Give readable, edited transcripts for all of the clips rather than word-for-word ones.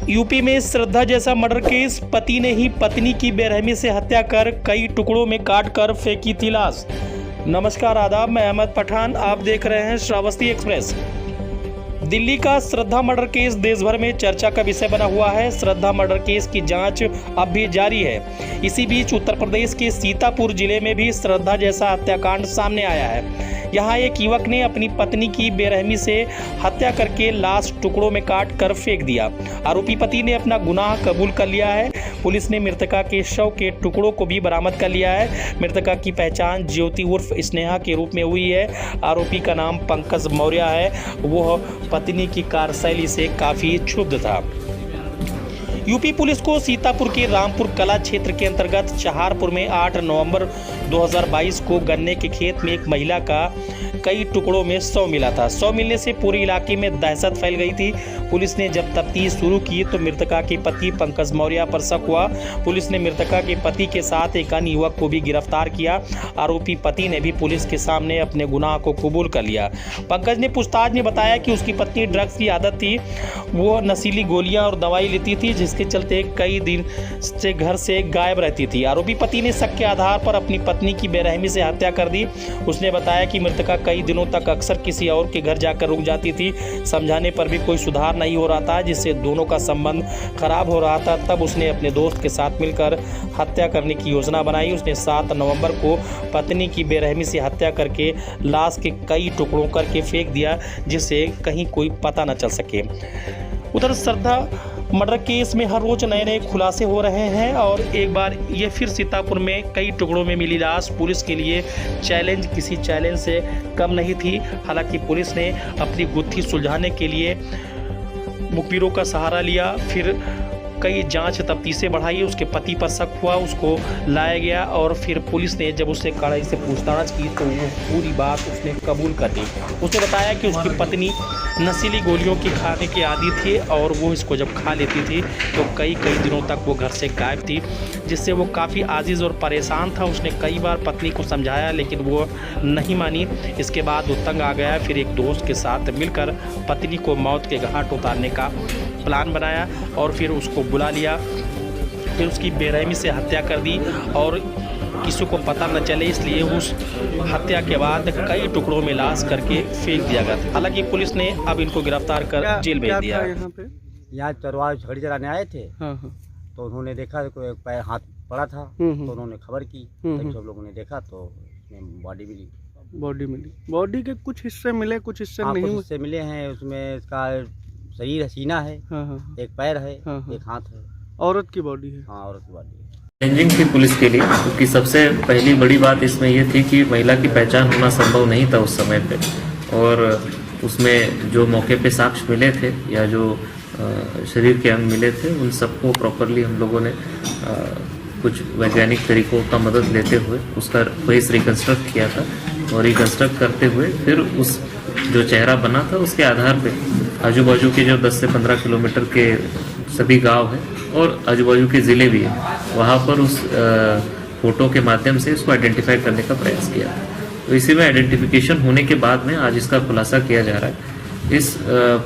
UP में श्रद्धा जैसा murder case, पति ने ही पत्नी की बेरहमी से हत्या कर कई टुकड़ों में काट कर फेंकी थी लाश। नमस्कार, आदाब, मैं अहमद पठान, आप देख रहे हैं श्रावस्ती एक्सप्रेस। दिल्ली का श्रद्धा मर्डर केस देश भर में चर्चा का विषय बना हुआ है। श्रद्धा मर्डर केस की जांच अब भी जारी है। इसी बीच उत्तर प्रदेश के सीतापुर जिले में भी श्रद्धा जैसा हत्याकांड सामने आया है। यहाँ एक युवक ने अपनी पत्नी की बेरहमी से हत्या करके लाश टुकड़ों में काट कर फेंक दिया। आरोपी पति ने अपना गुनाह कबूल कर लिया है। पुलिस ने मृतका के शव के टुकड़ों को भी बरामद कर लिया है। मृतका की पहचान ज्योति उर्फ स्नेहा के रूप में हुई है। आरोपी का नाम पंकज मौर्य है। वह पत्नी की कार्यशैली से काफी क्षुब्ध था। यूपी पुलिस को सीतापुर के रामपुर कला क्षेत्र के अंतर्गत चहारपुर में 8 नवंबर 2022 को गन्ने के खेत में एक महिला का कई टुकड़ों में शव मिला था। शव मिलने से पूरे इलाके में दहशत फैल गई थी। पुलिस ने जब तफ्तीश शुरू की तो मृतका के पति पंकज मौर्य पर शक हुआ। पुलिस ने मृतका के पति के साथ एक अन्य युवक को भी गिरफ्तार किया। आरोपी पति ने भी पुलिस के सामने अपने गुनाह को कबूल कर लिया। पंकज ने पूछताछ में बताया कि उसकी पत्नी ड्रग्स की आदत थी। वो नशीली गोलियां और दवाई लेती थी, जिसके चलते कई दिन से घर से गायब रहती थी। आरोपी पति ने शक के आधार पर अपनी पत्नी की बेरहमी से हत्या कर दी। उसने बताया कि मृतका कई दिनों तक अक्सर किसी और के घर जाकर रुक जाती थी। समझाने पर भी कोई सुधार नहीं हो रहा था, जिससे दोनों का संबंध खराब हो रहा था। तब उसने अपने दोस्त के साथ मिलकर हत्या करने की योजना बनाई। उसने 7 नवंबर को पत्नी की बेरहमी से हत्या करके लाश के कई टुकड़ों करके फेंक दिया, जिससे कहीं कोई पता न चल सके। उधर श्रद्धा मर्डर केस में हर रोज नए नए खुलासे हो रहे हैं और एक बार ये फिर सीतापुर में कई टुकड़ों में मिली लाश पुलिस के लिए किसी चैलेंज से कम नहीं थी। हालांकि पुलिस ने अपनी गुत्थी सुलझाने के लिए मुखबिरों का सहारा लिया। फिर कई जांच तफ्तीशें बढ़ाई। उसके पति पर शक हुआ, उसको लाया गया और फिर पुलिस ने जब उससे कड़ाई से पूछताछ की तो वो पूरी बात उसने कबूल कर ली। उसने बताया कि उसकी पत्नी नशीली गोलियों की खाने के आदी थी और वो इसको जब खा लेती थी तो कई दिनों तक वो घर से गायब थी, जिससे वो काफ़ी आजिज़ और परेशान था। उसने कई बार पत्नी को समझाया लेकिन वो नहीं मानी। इसके बाद वो तंग आ गया। फिर एक दोस्त के साथ मिलकर पत्नी को मौत के घाट उतारने का प्लान बनाया और फिर उसको बुला लिया। फिर उसकी बेरहमी से हत्या कर दी और किसी को पता न चले, इसलिए उस हत्या के बाद कई टुकड़ों में लाश करके फेंक दिया गया। हालांकि पुलिस ने अब इनको गिरफ्तार कर जेल भेज दिया। यहाँ चरवाहे झड़ी चराने आए थे। तो उन्होंने देखा कोई पैर हाथ पड़ा था, तो उन्होंने खबर की। सब लोगों ने देखा तो बॉडी मिली। बॉडी के कुछ हिस्से मिले, कुछ हिस्से नहीं। कुछ हिस्से मिले हैं। उसमें इसका शरीर सीना है, एक पैर है, एक हाथ है। औरत की बॉडी है। हाँ, औरत की बॉडी है। चैलेंजिंग थी पुलिस के लिए, क्योंकि सबसे पहली बड़ी बात इसमें यह थी कि महिला की पहचान होना संभव नहीं था उस समय पे। और उसमें जो मौके पे साक्ष्य मिले थे या जो शरीर के अंग मिले थे, उन सबको प्रॉपरली हम लोगों ने कुछ वैज्ञानिक तरीकों का मदद लेते हुए उसका फेस रिकन्स्ट्रक्ट किया था। और रिकन्स्ट्रक्ट करते हुए फिर उस जो चेहरा बना था उसके आधार पे आजू बाजू के जो 10 से 15 किलोमीटर के सभी गांव हैं और आजू बाजू के ज़िले भी हैं, वहाँ पर उस फोटो के माध्यम से इसको आइडेंटिफाई करने का प्रयास किया। तो इसी में आइडेंटिफिकेशन होने के बाद में आज इसका खुलासा किया जा रहा है। इस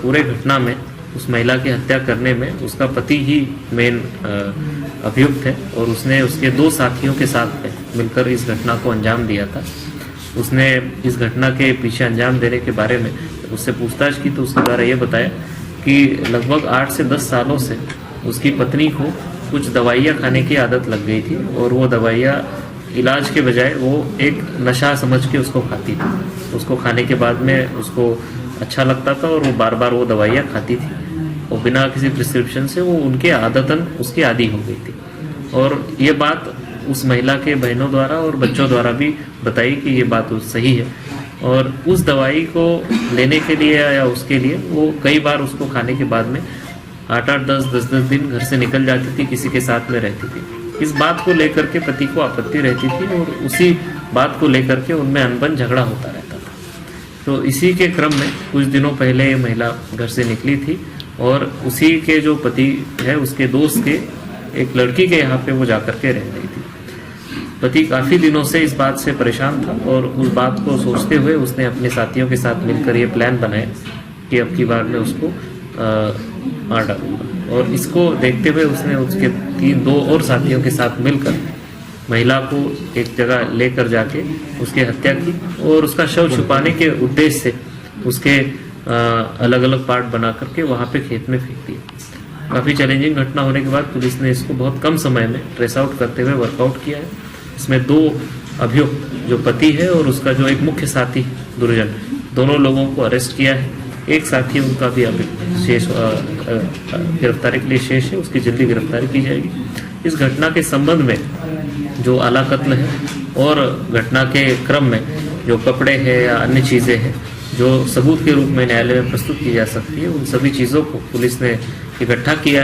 पूरे घटना में उस महिला की हत्या करने में उसका पति ही मेन अभियुक्त है और उसने उसके 2 साथियों के साथ मिलकर इस घटना को अंजाम दिया था। उसने इस घटना के पीछे अंजाम देने के बारे में उससे पूछताछ की तो उसके द्वारा ये बताया कि लगभग 8 से 10 सालों से उसकी पत्नी को कुछ दवाइयाँ खाने की आदत लग गई थी और वो दवाइयाँ इलाज के बजाय वो एक नशा समझ के उसको खाती थी। उसको खाने के बाद में उसको अच्छा लगता था और वो बार बार वो दवाइयाँ खाती थी और बिना किसी प्रिस्क्रिप्शन से वो उनके आदतन उसकी आदी हो गई थी। और ये बात उस महिला के बहनों द्वारा और बच्चों द्वारा भी बताई कि ये बात सही है। और उस दवाई को लेने के लिए या उसके लिए वो कई बार उसको खाने के बाद में 8-8, 10-10 दिन घर से निकल जाती थी, किसी के साथ में रहती थी। इस बात को लेकर के पति को आपत्ति रहती थी और उसी बात को लेकर के उनमें अनबन झगड़ा होता रहता था। तो इसी के क्रम में कुछ दिनों पहले ये महिला घर से निकली थी और उसी के जो पति है उसके दोस्त के एक लड़की के यहाँ पे वो जाकर के रह रही थी। पति काफ़ी दिनों से इस बात से परेशान था और उस बात को सोचते हुए उसने अपने साथियों के साथ मिलकर ये प्लान बनाया कि अब की बार में उसको मार डालूंगा। और इसको देखते हुए उसने उसके 2 और साथियों के साथ मिलकर महिला को एक जगह लेकर जाके उसकी हत्या की और उसका शव छुपाने के उद्देश्य से उसके अलग अलग पार्ट बना करके वहाँ पे खेत में फेंक दिया। काफ़ी चैलेंजिंग घटना होने के बाद पुलिस ने इसको बहुत कम समय में ट्रेस आउट करते हुए वर्कआउट किया है। इसमें 2 अभियुक्त जो पति है और उसका जो एक मुख्य साथी दुर्जन, दोनों लोगों को अरेस्ट किया है। एक साथी उनका भी अभी शेष गिरफ्तारी के लिए शेष है, उसकी जल्दी गिरफ्तारी की जाएगी। इस घटना के संबंध में जो आला कत्ल है और घटना के क्रम में जो कपड़े हैं या अन्य चीज़ें हैं जो सबूत के रूप में न्यायालय में प्रस्तुत की जा सकती है, उन सभी चीज़ों को पुलिस ने इकट्ठा किया है।